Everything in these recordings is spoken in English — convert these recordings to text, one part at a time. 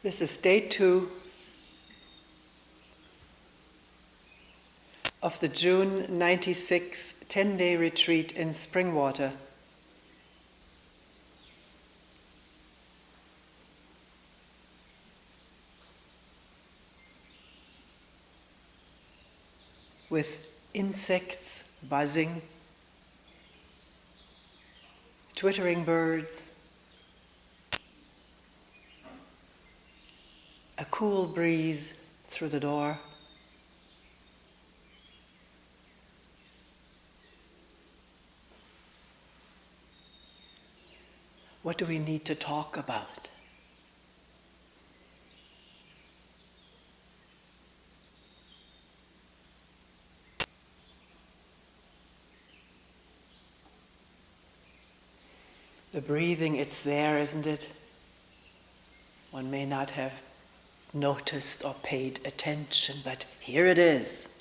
This is day 2 of the June 96 10-day retreat in Springwater. With insects buzzing, twittering birds, a cool breeze through the door, what do we need to talk about? The breathing, it's there, isn't it? One may not have noticed or paid attention, but here it is.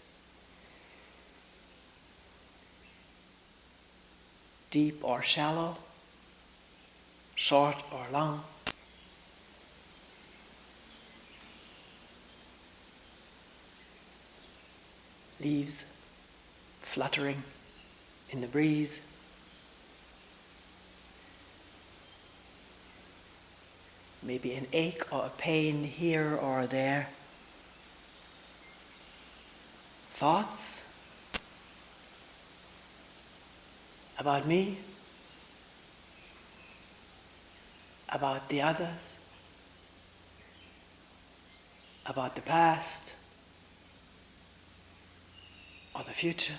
Deep or shallow, short or long. Leaves fluttering in the breeze. Maybe an ache or a pain here or there. Thoughts about me, about the others, about the past or the future.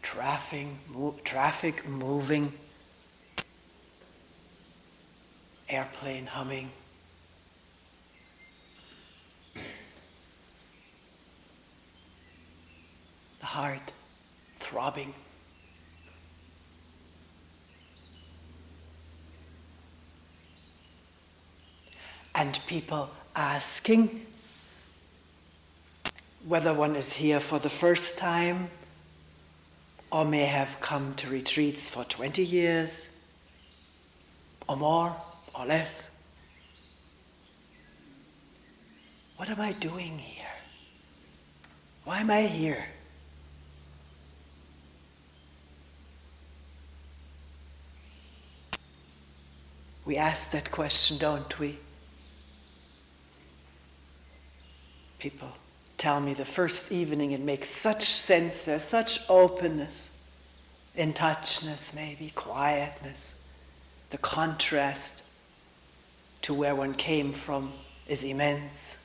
Traffic moving. Airplane humming. The heart throbbing. And people asking whether one is here for the first time or may have come to retreats for 20 years or more or less. What am I doing here? Why am I here? We ask that question, don't we? People tell me the first evening it makes such sense, there's such openness, in touchness maybe, quietness. The contrast to where one came from is immense.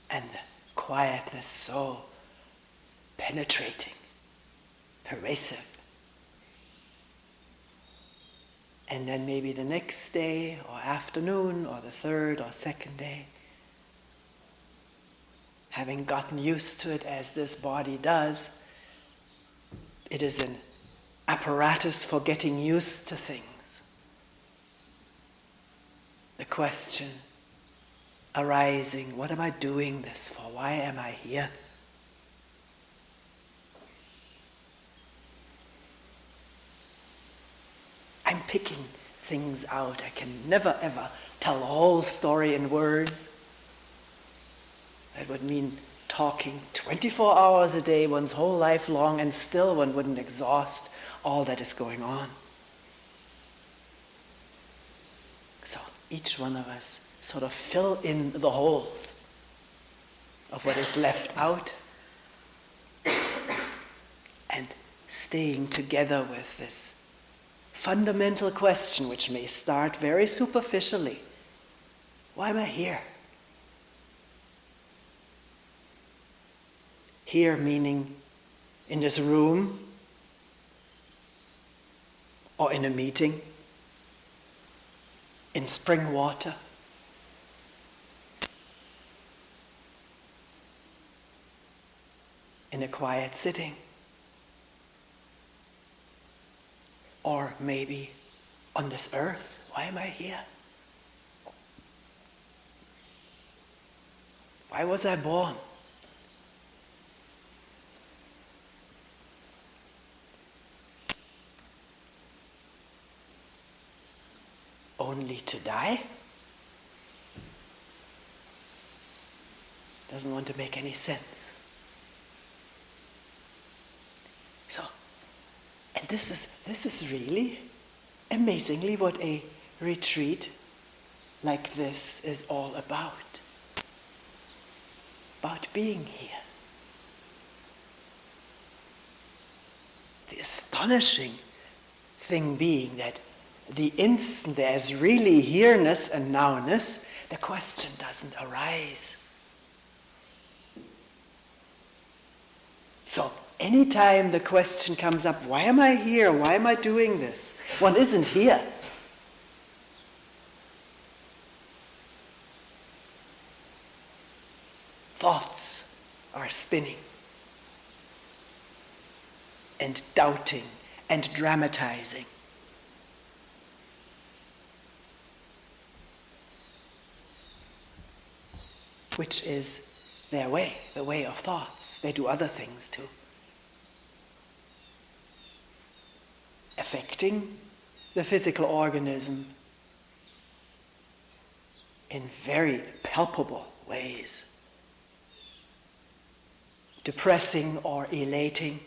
And the quietness so penetrating, pervasive. And then maybe the next day or afternoon or the third or second day, having gotten used to it as this body does, it is an apparatus for getting used to things. The question arising, what am I doing this for? Why am I here? I'm picking things out. I can never ever tell the whole story in words. That would mean talking 24 hours a day, one's whole life long, and still one wouldn't exhaust all that is going on. So each one of us sort of fill in the holes of what is left out and staying together with this fundamental question, which may start very superficially. Why am I here? Here meaning in this room or in a meeting, in Springwater, in a quiet sitting, or maybe on this earth. Why am I here? Why was I born? only to die? Doesn't want to make any sense. So, and this is really amazingly what a retreat like this is all about. About being here. The astonishing thing being that the instant there's really here-ness and now-ness, the question doesn't arise. So, anytime the question comes up, why am I here? Why am I doing this? One isn't here. Thoughts are spinning and doubting and dramatizing. Which is their way, the way of thoughts. They do other things too. Affecting the physical organism in very palpable ways. Depressing or elating.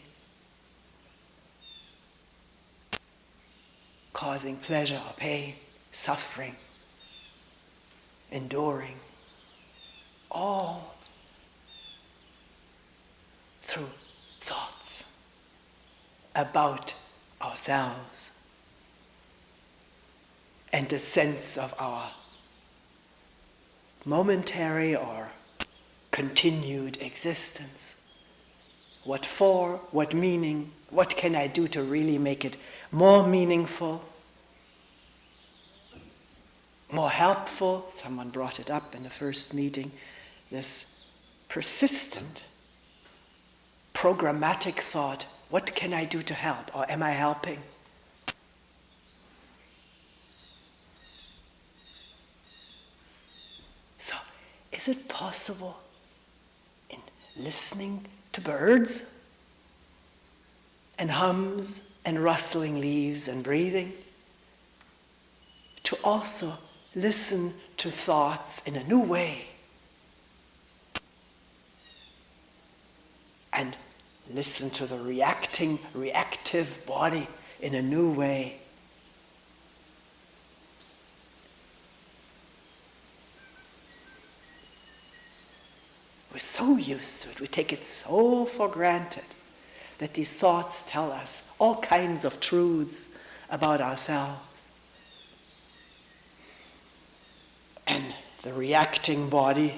Causing pleasure or pain, suffering, enduring. All through thoughts about ourselves and the sense of our momentary or continued existence. What for? What meaning? What can I do to really make it more meaningful? More helpful? Someone brought it up in the first meeting. This persistent, programmatic thought, what can I do to help? Or am I helping? So, is it possible in listening to birds and hums and rustling leaves and breathing to also listen to thoughts in a new way and listen to the reactive body in a new way? We're so used to it, we take it so for granted that these thoughts tell us all kinds of truths about ourselves. And the reacting body,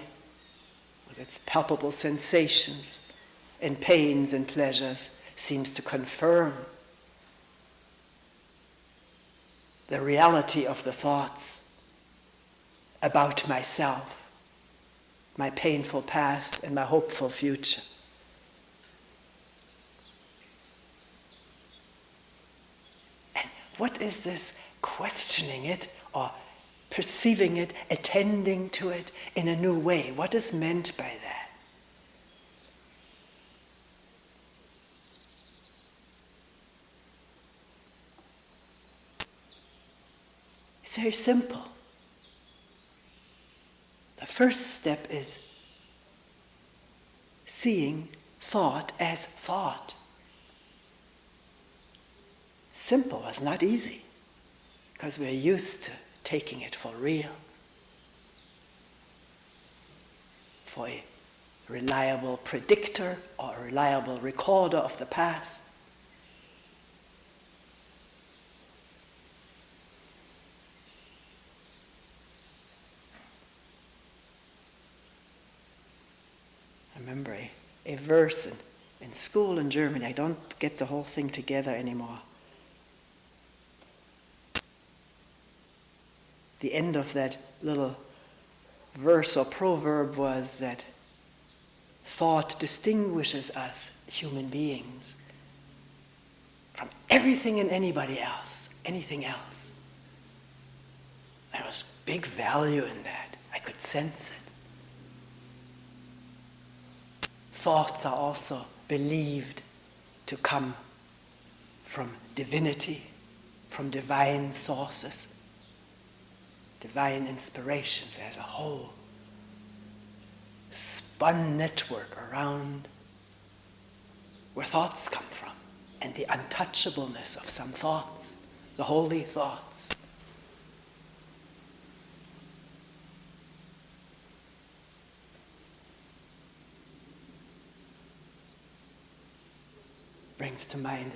with its palpable sensations and pains and pleasures, seems to confirm the reality of the thoughts about myself, my painful past and my hopeful future. And what is this questioning it or perceiving it, attending to it in a new way? What is meant by that? It's very simple. The first step is seeing thought as thought. Simple is not easy, because we're used to taking it for real, for a reliable predictor or a reliable recorder of the past. I remember a verse in school in Germany. I don't get the whole thing together anymore. The end of that little verse or proverb was that thought distinguishes us, human beings, from everything and anybody else, anything else. There was big value in that. I could sense it. Thoughts are also believed to come from divinity, from divine sources. divine inspirations as a whole spun network around where thoughts come from and the untouchableness of some thoughts, the holy thoughts. Brings to mind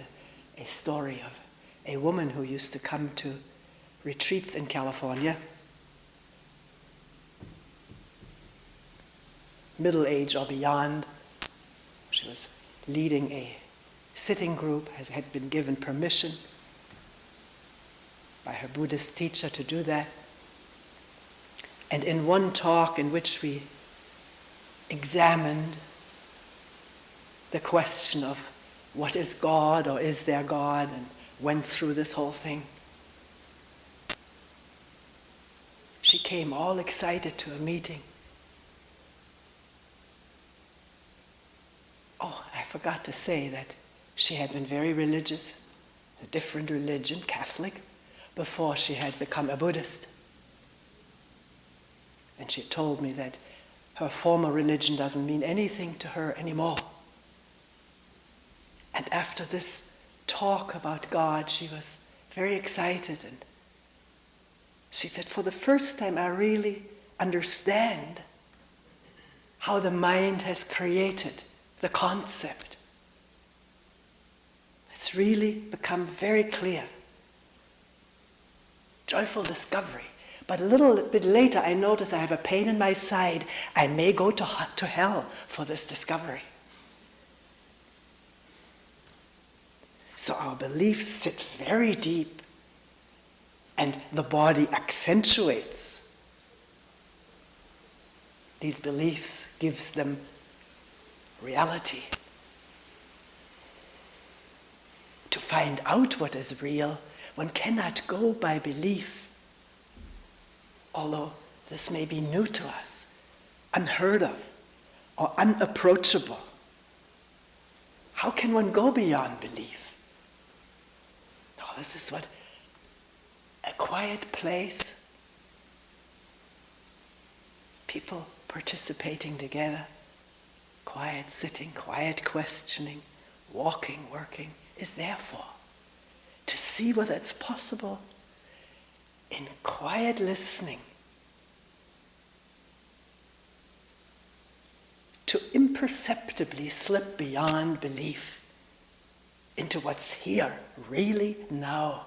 a story of a woman who used to come to retreats in California, middle age or beyond. She was leading a sitting group, had been given permission by her Buddhist teacher to do that. And in one talk in which we examined the question of what is God, or is there God, and went through this whole thing, she came all excited to a meeting. Oh, I forgot to say that she had been very religious, a different religion, Catholic, before she had become a Buddhist. And she told me that her former religion doesn't mean anything to her anymore. And after this talk about God, she was very excited, and she said, for the first time I really understand how the mind has created the concept. It's really become very clear. Joyful discovery. But a little bit later I notice I have a pain in my side. I may go to hell for this discovery. So our beliefs sit very deep, and the body accentuates these beliefs, gives them reality. To find out what is real, one cannot go by belief, although this may be new to us, unheard of, or unapproachable. How can one go beyond belief? This is what a quiet place, people participating together, quiet sitting, quiet questioning, walking, working, is there for. To see whether it's possible in quiet listening to imperceptibly slip beyond belief into what's here, really now.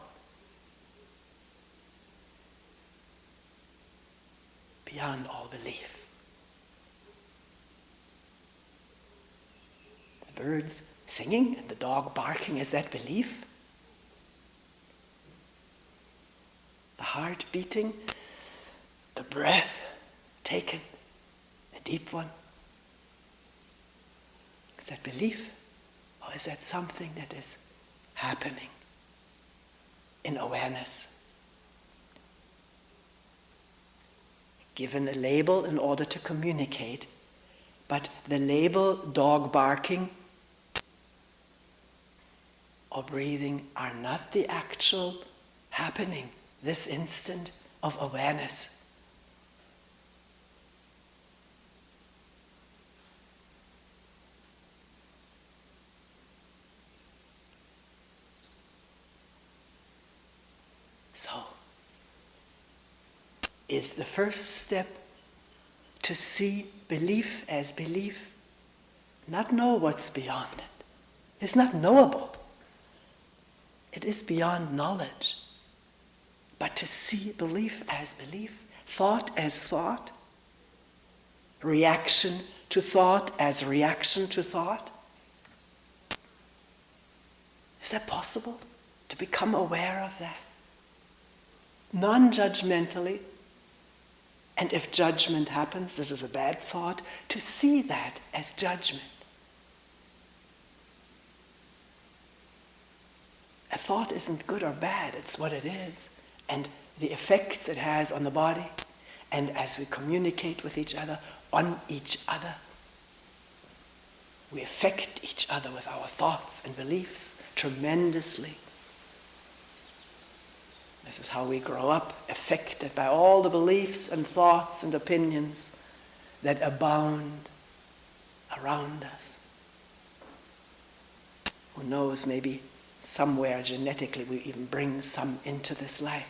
Beyond all belief. The birds singing and the dog barking, is that belief? The heart beating, the breath taken, a deep one. Is that belief? Or is that something that is happening in awareness? Given a label in order to communicate, but the label dog barking or breathing are not the actual happening, this instant of awareness. So, is the first step to see belief as belief, not know what's beyond it. It's not knowable. It is beyond knowledge. But to see belief as belief, thought as thought, reaction to thought as reaction to thought. Is that possible? To become aware of that? Non-judgmentally, and if judgment happens, this is a bad thought, to see that as judgment. A thought isn't good or bad, it's what it is, and the effects it has on the body, and as we communicate with each other, on each other. We affect each other with our thoughts and beliefs tremendously. This is how we grow up, affected by all the beliefs and thoughts and opinions that abound around us. Who knows, maybe somewhere genetically we even bring some into this life.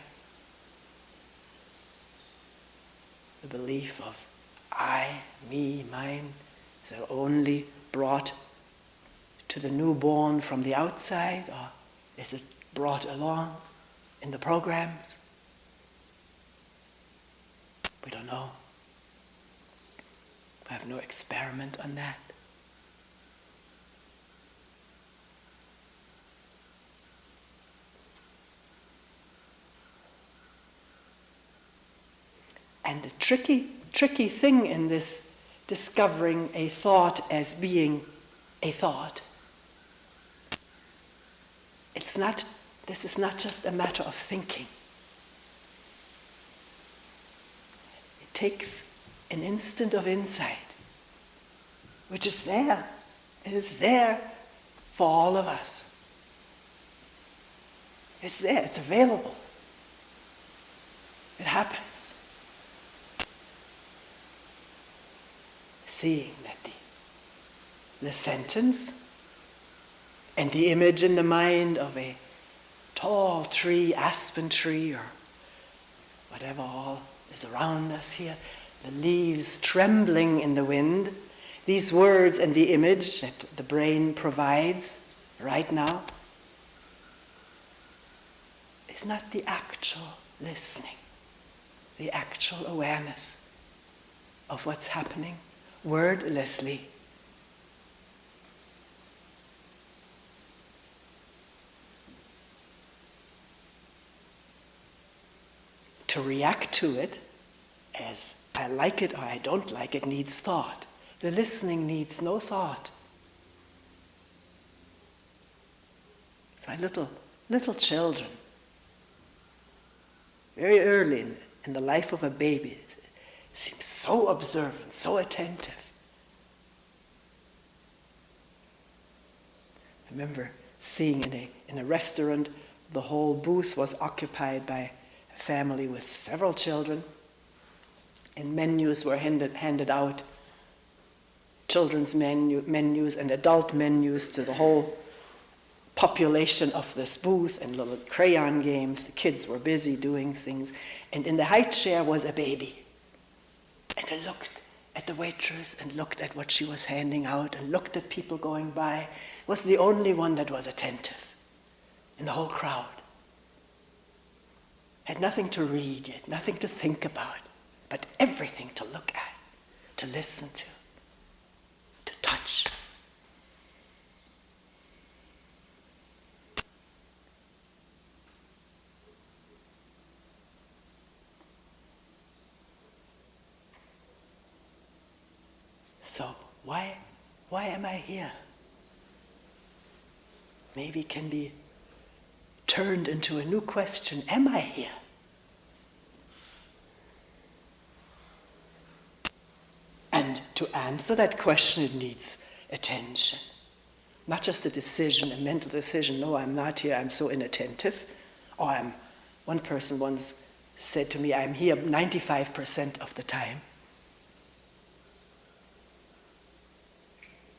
The belief of I, me, mine, is that only brought to the newborn from the outside, or is it brought along in the programs? We don't know. I have no experiment on that. And the tricky thing in this discovering a thought as being a thought, this is not just a matter of thinking. It takes an instant of insight, which is there. It is there for all of us. It's there, it's available. It happens. Seeing that the sentence and the image in the mind of a tall tree, aspen tree, or whatever all is around us here, the leaves trembling in the wind, these words and the image that the brain provides right now is not the actual listening, the actual awareness of what's happening wordlessly. To react to it as I like it or I don't like it needs thought. The listening needs no thought. It's my little children, very early in the life of a baby, seems so observant, so attentive. I remember seeing in a restaurant, the whole booth was occupied by a family with several children, and menus were handed out, children's menus and adult menus to the whole population of this booth, and little crayon games. The kids were busy doing things, and in the high chair was a baby. And I looked at the waitress and looked at what she was handing out and looked at people going by. Was the only one that was attentive in the whole crowd. Had nothing to read yet, nothing to think about, but everything to look at, to listen to touch. So why am I here? Maybe it can be turned into a new question. Am I here? And to answer that question, it needs attention. Not just a decision, a mental decision. No, I'm not here, I'm so inattentive. Or one person once said to me, I'm here 95% of the time.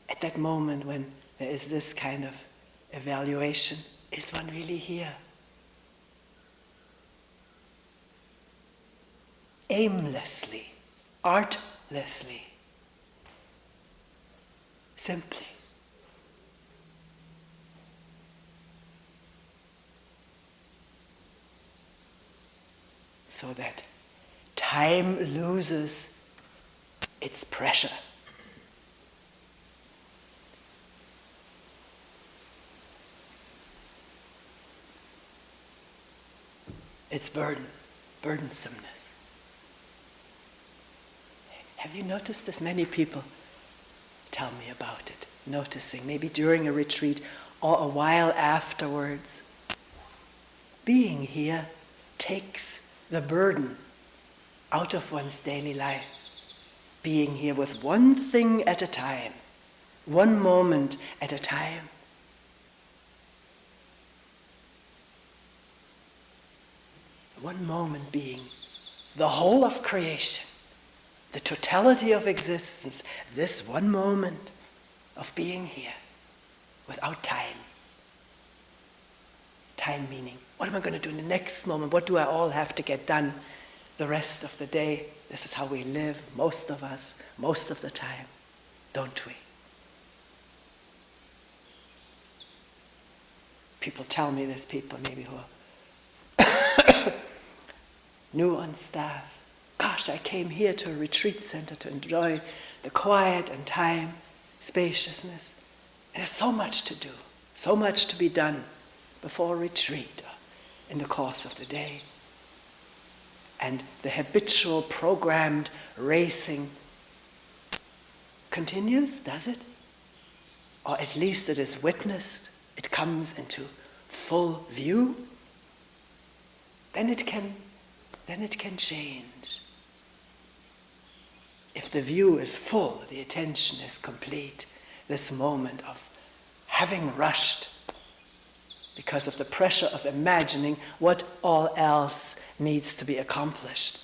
At that moment when there is this kind of evaluation, is one really here? Aimlessly, artlessly, simply. So that time loses its pressure. Its burdensomeness. Have you noticed this? Many people tell me about it, noticing, maybe during a retreat or a while afterwards. Being here takes the burden out of one's daily life. Being here with one thing at a time, one moment at a time. one moment being the whole of creation, the totality of existence, this one moment of being here without time. Time meaning, what am I going to do in the next moment? What do I all have to get done the rest of the day? This is how we live, most of us, most of the time, don't we? People tell me, there's people maybe who are new on staff. Gosh, I came here to a retreat center to enjoy the quiet and time, spaciousness. And there's so much to do, so much to be done before a retreat or in the course of the day. And the habitual, programmed racing continues, does it? Or at least it is witnessed, it comes into full view. Then it can change. If the view is full, the attention is complete, this moment of having rushed because of the pressure of imagining what all else needs to be accomplished.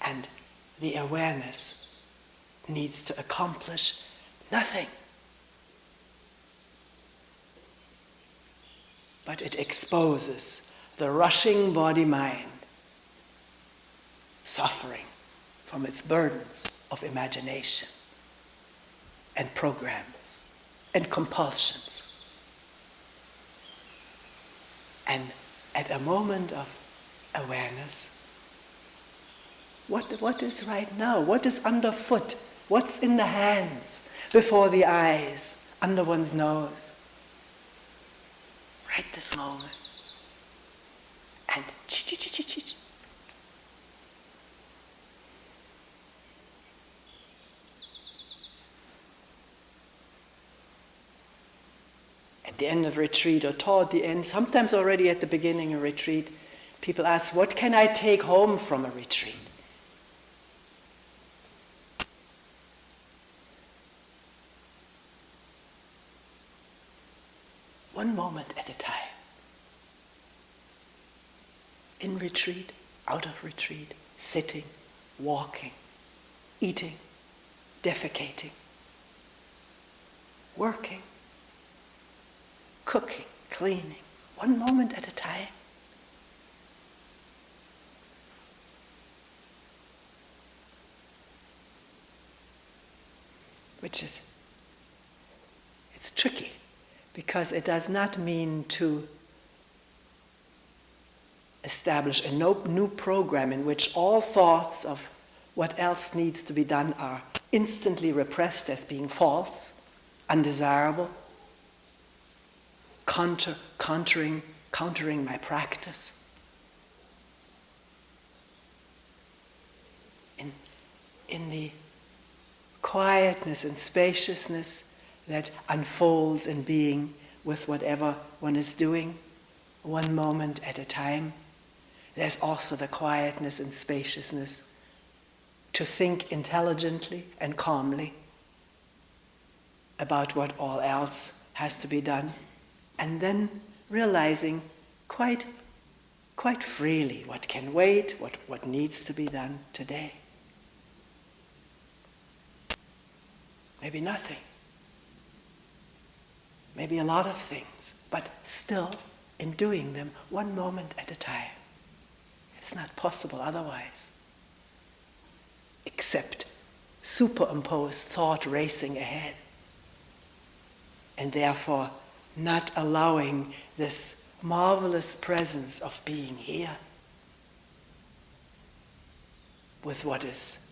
And the awareness needs to accomplish nothing. But it exposes the rushing body-mind suffering from its burdens of imagination and programs and compulsions. And at a moment of awareness, what is right now? What is underfoot? What's in the hands, before the eyes, under one's nose? Right this moment. And at the end of retreat, or toward the end, sometimes already at the beginning of retreat, people ask, what can I take home from a retreat? One moment at a time. In retreat, out of retreat, sitting, walking, eating, defecating, working, cooking, cleaning, one moment at a time. It's tricky, because it does not mean to establish a new program in which all thoughts of what else needs to be done are instantly repressed as being false, undesirable, countering my practice. In the quietness and spaciousness that unfolds in being with whatever one is doing, one moment at a time, there's also the quietness and spaciousness to think intelligently and calmly about what all else has to be done, and then realizing quite freely what can wait, what needs to be done today. Maybe nothing. Maybe a lot of things, but still, in doing them, one moment at a time. It's not possible otherwise, except superimposed thought racing ahead, and therefore not allowing this marvelous presence of being here with what is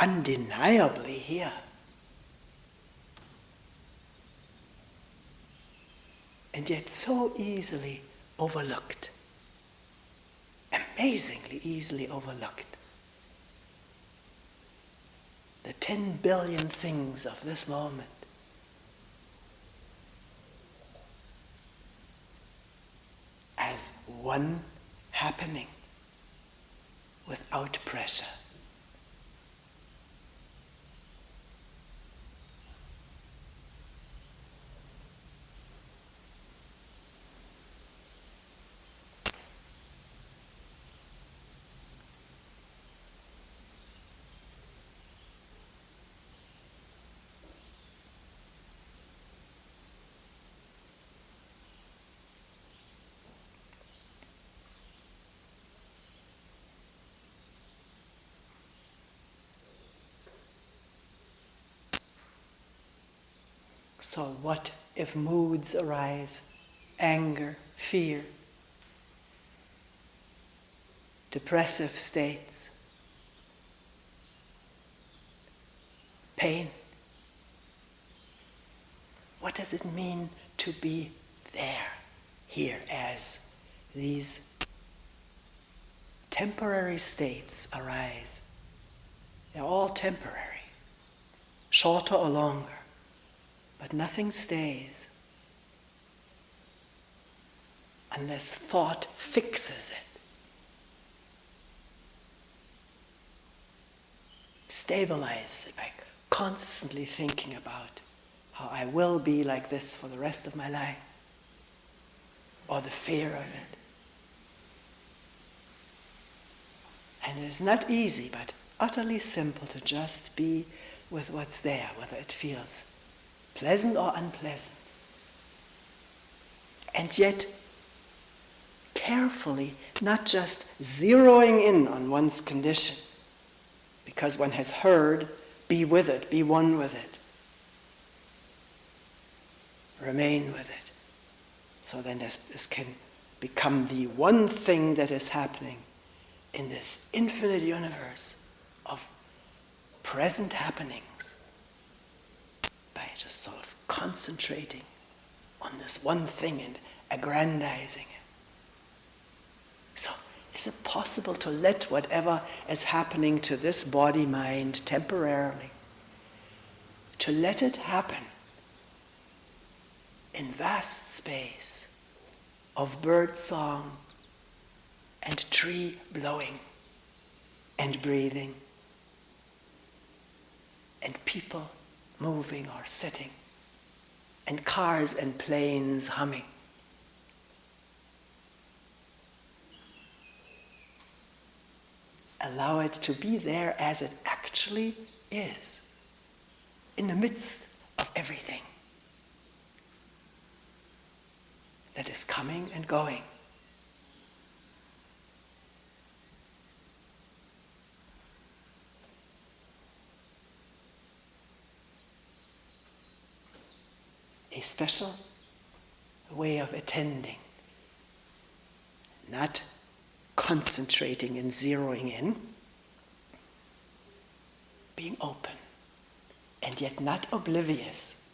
undeniably here. And yet so easily overlooked. Amazingly easily overlooked. The 10 billion things of this moment. As one happening without pressure. So what if moods arise? Anger, fear, depressive states, pain. What does it mean to be there, here, as these temporary states arise? They're all temporary, shorter or longer, but nothing stays unless thought fixes it, stabilizes it by constantly thinking about how I will be like this for the rest of my life, or the fear of it. And it's not easy, but utterly simple to just be with what's there, whether it feels pleasant or unpleasant. And yet, carefully, not just zeroing in on one's condition, because one has heard, be with it, be one with it. Remain with it. So then this can become the one thing that is happening in this infinite universe of present happenings, by just sort of concentrating on this one thing and aggrandizing it. So, is it possible to let whatever is happening to this body-mind temporarily, to let it happen in vast space of bird song and tree blowing and breathing and people moving or sitting and cars and planes humming? Allow it to be there as it actually is, in the midst of everything that is coming and going. A special way of attending, not concentrating and zeroing in, being open and yet not oblivious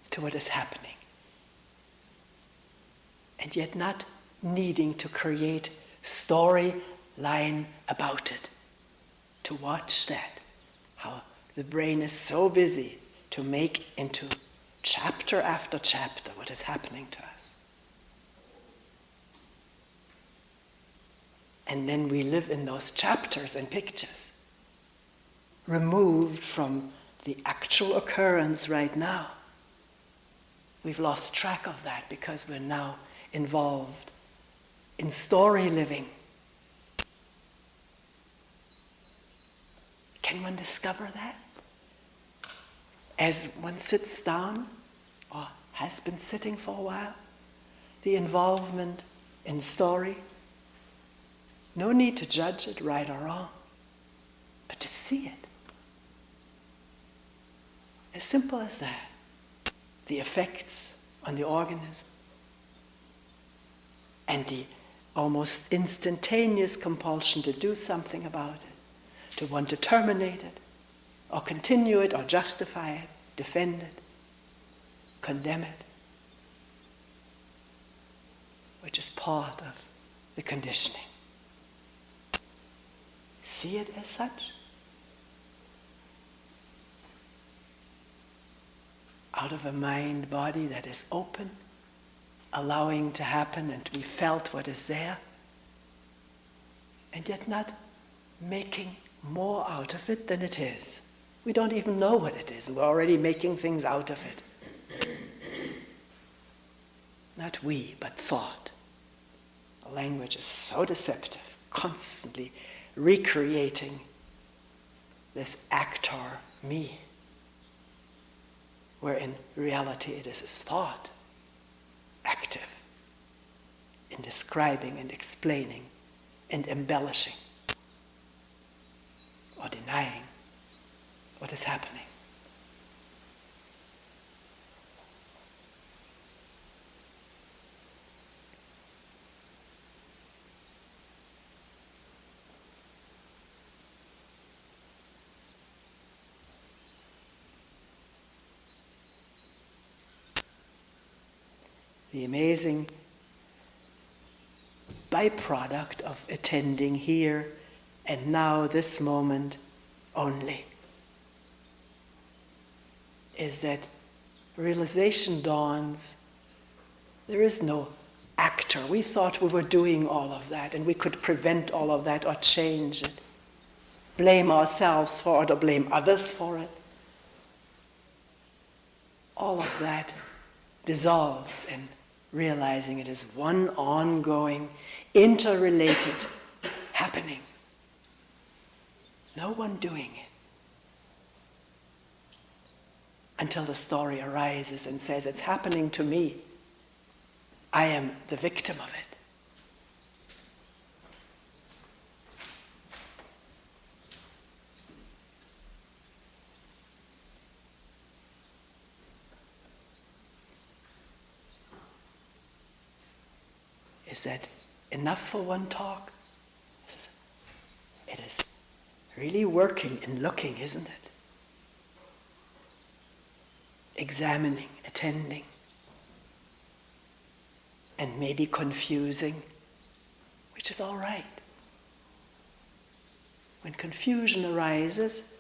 to what is happening, and yet not needing to create storyline about it, to watch that, how the brain is so busy to make into chapter after chapter what is happening to us. And then we live in those chapters and pictures, removed from the actual occurrence right now. We've lost track of that because we're now involved in story living. Can one discover that? As one sits down, or has been sitting for a while, the involvement in story. No need to judge it right or wrong, but to see it. As simple as that. The effects on the organism and the almost instantaneous compulsion to do something about it, to want to terminate it, or continue it, or justify it, defend it, condemn it, which is part of the conditioning. See it as such. Out of a mind-body that is open, allowing to happen and to be felt what is there, and yet not making more out of it than it is. We don't even know what it is, and we're already making things out of it. Not we, but thought. The language is so deceptive, constantly recreating this actor, me, where in reality it is his thought, active in describing and explaining and embellishing or denying what is happening. the amazing byproduct of attending here and now, this moment only, is that realization dawns. There is no actor. We thought we were doing all of that and we could prevent all of that or change it, blame ourselves for it or blame others for it. All of that dissolves in realizing it is one ongoing, interrelated happening. No one doing it. Until the story arises and says, it's happening to me. I am the victim of it. Is that enough for one talk? It is really working and looking, isn't it? Examining, attending, and maybe confusing, which is all right. When confusion arises,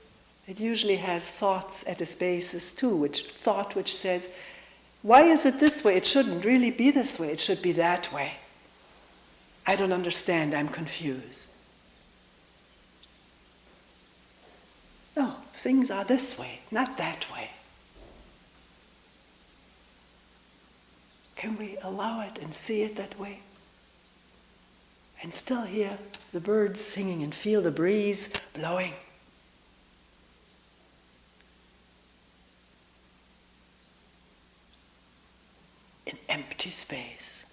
it usually has thoughts at its basis too, which says, why is it this way? It shouldn't really be this way. It should be that way. I don't understand. I'm confused. No, things are this way, not that way. Can we allow it and see it that way? And still hear the birds singing and feel the breeze blowing. In empty space.